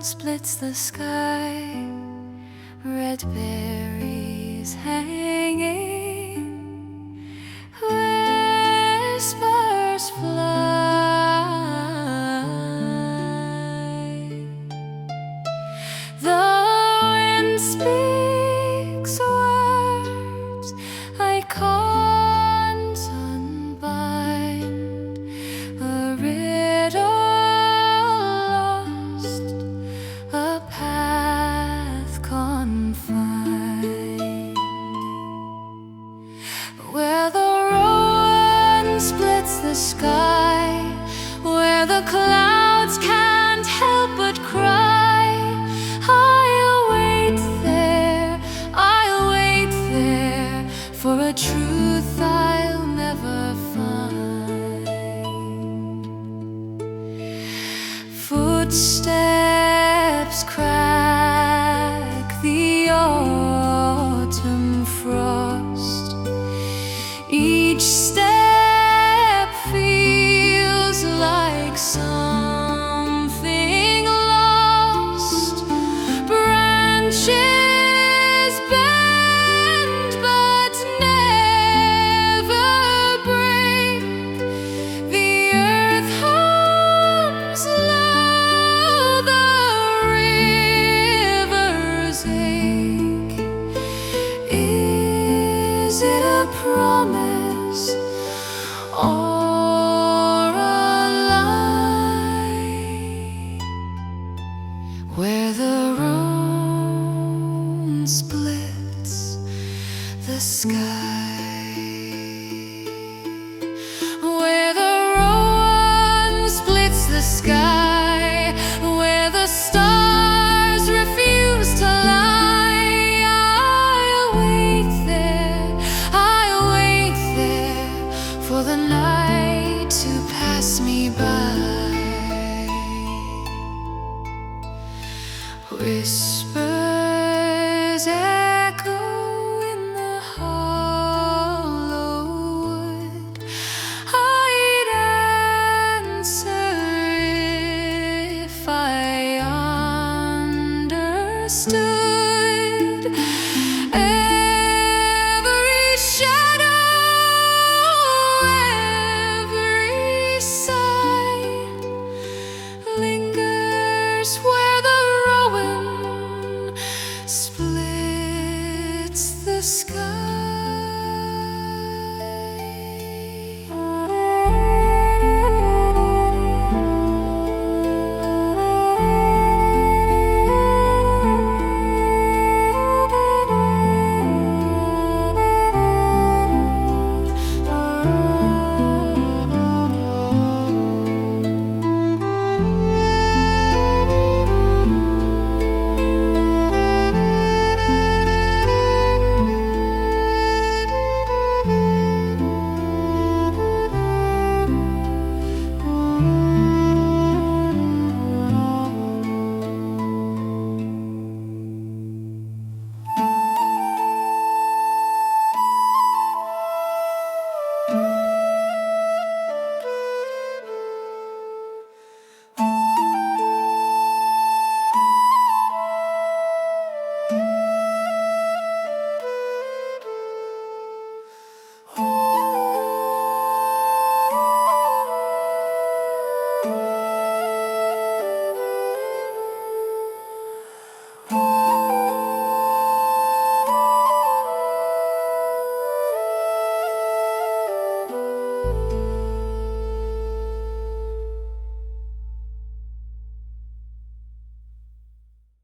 splits the sky, red berries hanging, whispers fly. The wind speaks words I can't unbind, a riddle lost, a path confined. Where the Rowan splits the sky, where the clouds can't help but cry, I'll wait there for a truth I'll never find. Footsteps crack the autumn frost, each step feels like something lost. Branches bend but never break, the earth hums low, the rivers ache. Is it a promise or a lie? Where the Rowan splits the sky, where the Rowan splits the sky, where the stars refuse to lie, I'll wait there for the night to pass me by.